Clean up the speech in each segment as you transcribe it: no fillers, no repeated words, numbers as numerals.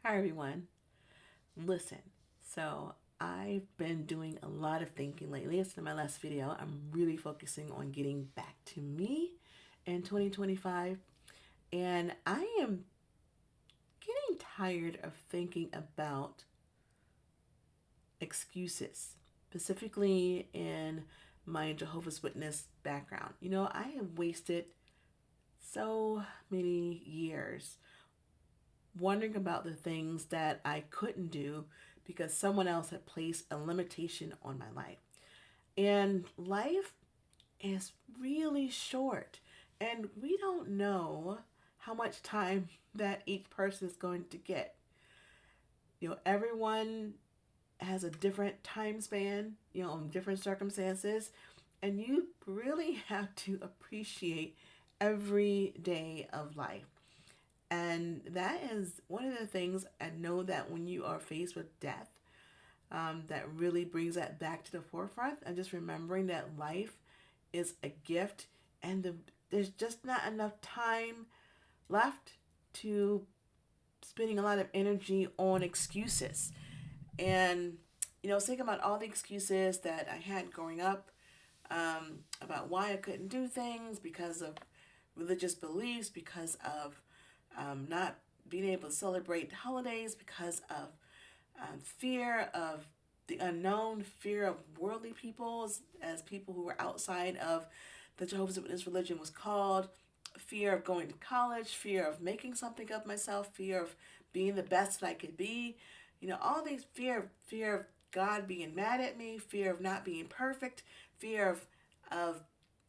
Hi, everyone. Listen, so I've been doing a lot of thinking lately. It's in my last video. I'm really focusing on getting back to me in 2025. And I am getting tired of thinking about excuses, specifically in my Jehovah's Witness background. I have wasted so many years wondering about the things that I couldn't do because someone else had placed a limitation on my life. And life is really short, and we don't know how much time that each person is going to get. Everyone has a different time span, different circumstances, and you really have to appreciate every day of life. And that is one of the things I know that when you are faced with death, that really brings that back to the forefront. And just remembering that life is a gift, and there's just not enough time left to spending a lot of energy on excuses. And, thinking about all the excuses that I had growing up, about why I couldn't do things because of religious beliefs, because of not being able to celebrate holidays, because of fear of the unknown, fear of worldly people, as people who were outside of the Jehovah's Witness religion was called, fear of going to college, fear of making something of myself, fear of being the best that I could be. All these fear of God being mad at me, fear of not being perfect, fear of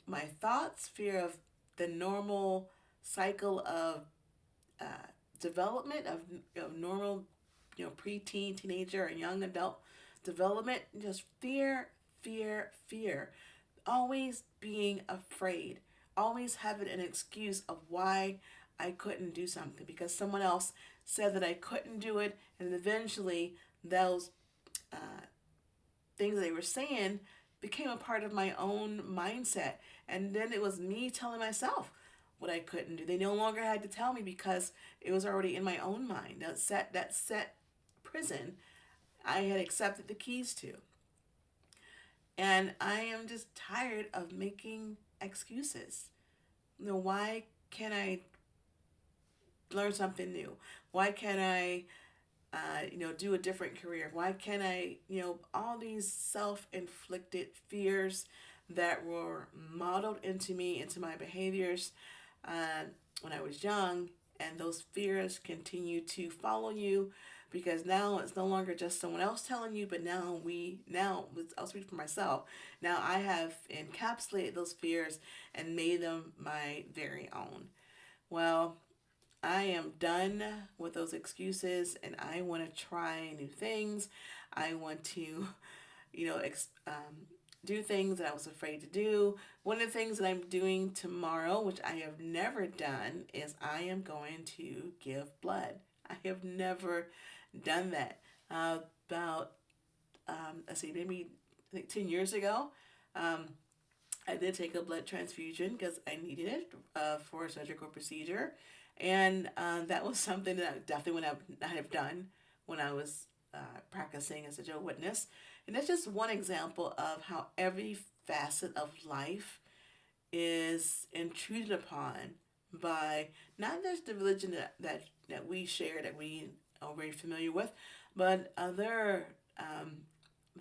my thoughts, fear of the normal cycle of uh, development of normal, preteen, teenager, and young adult development. Just fear, fear, fear. Always being afraid. Always having an excuse of why I couldn't do something because someone else said that I couldn't do it, and eventually those uh, things they were saying became a part of my own mindset. And then it was me telling myself what I couldn't do. They no longer had to tell me because it was already in my own mind. That set prison I had accepted the keys to. And I am just tired of making excuses. Why can't I learn something new? Why can't I do a different career? Why can't I, all these self-inflicted fears that were modeled into me, into my behaviors uh, when I was young, and those fears continue to follow you because now it's no longer just someone else telling you, but now I'll speak for myself. Now I have encapsulated those fears and made them my very own. Well, I am done with those excuses and I want to try new things. I want to, you know, ex- um, do things that I was afraid to do. One of the things that I'm doing tomorrow, which I have never done, is I am going to give blood. I have never done that. About, let's see, maybe I think 10 years ago, um, I did take a blood transfusion because I needed it for a surgical procedure. And that was something that I definitely would not have done when I was practicing as a Jehovah's Witness. And that's just one example of how every facet of life is intruded upon by not just the religion that we share, that we are very familiar with, but other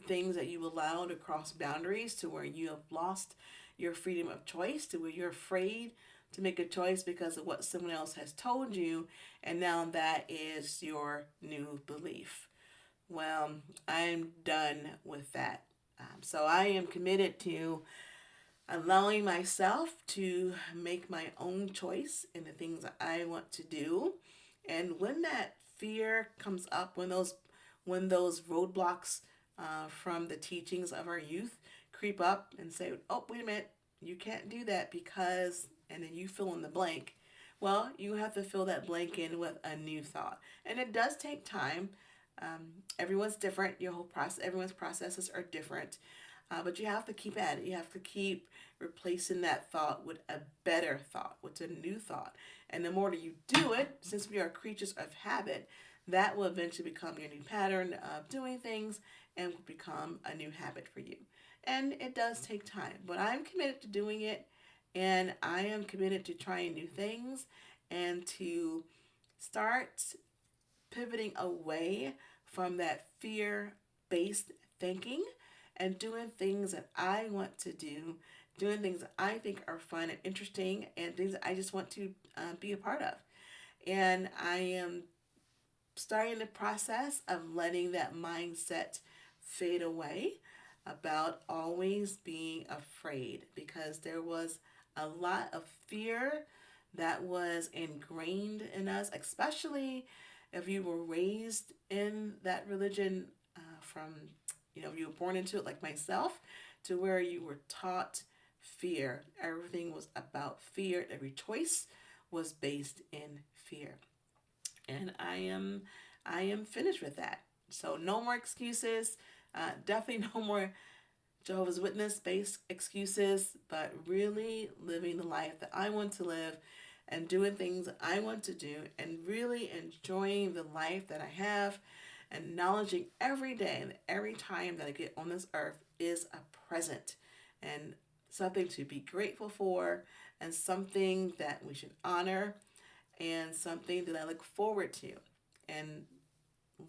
things that you allow to cross boundaries to where you have lost your freedom of choice, to where you're afraid to make a choice because of what someone else has told you, and now that is your new belief. Well, I'm done with that. So I am committed to allowing myself to make my own choice in the things that I want to do. And when that fear comes up, when those roadblocks from the teachings of our youth creep up and say, "Oh, wait a minute, you can't do that because," and then you fill in the blank. Well, you have to fill that blank in with a new thought, and it does take time. Everyone's different. Everyone's processes are different. But you have to keep at it. You have to keep replacing that thought with a better thought, with a new thought. And the more that you do it, since we are creatures of habit, that will eventually become your new pattern of doing things and will become a new habit for you. And it does take time, but I'm committed to doing it, and I am committed to trying new things and to start pivoting away from that fear based thinking and doing things that I want to do, doing things that I think are fun and interesting, and things that I just want to be a part of. And I am starting the process of letting that mindset fade away about always being afraid, because there was a lot of fear that was ingrained in us, especially if you were raised in that religion from, you were born into it like myself, to where you were taught fear. Everything was about fear. Every choice was based in fear. And I am finished with that. So no more excuses. Definitely no more Jehovah's Witness based excuses, but really living the life that I want to live and doing things I want to do and really enjoying the life that I have, and acknowledging every day and every time that I get on this earth is a present and something to be grateful for, and something that we should honor, and something that I look forward to, and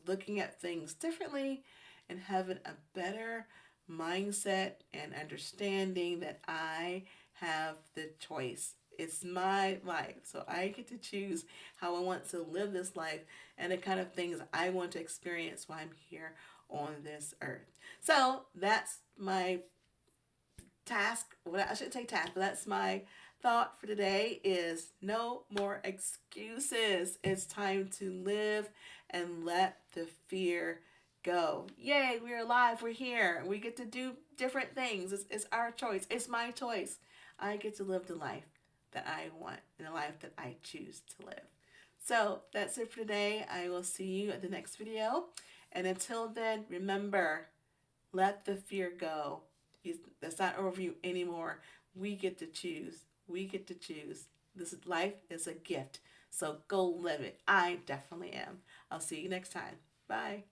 looking at things differently and having a better mindset and understanding that I have the choice. It's my life, so I get to choose how I want to live this life and the kind of things I want to experience while I'm here on this earth. So that's my task. Well, I shouldn't say task, but that's my thought for today is no more excuses. It's time to live and let the fear go. Yay, we're alive, we're here. We get to do different things. It's our choice. It's my choice. I get to live the life that I want and the life that I choose to live. So that's it for today. I will see you at the next video. And until then, remember, let the fear go. That's not over you anymore. We get to choose. We get to choose. This life is a gift. So go live it. I definitely am. I'll see you next time. Bye.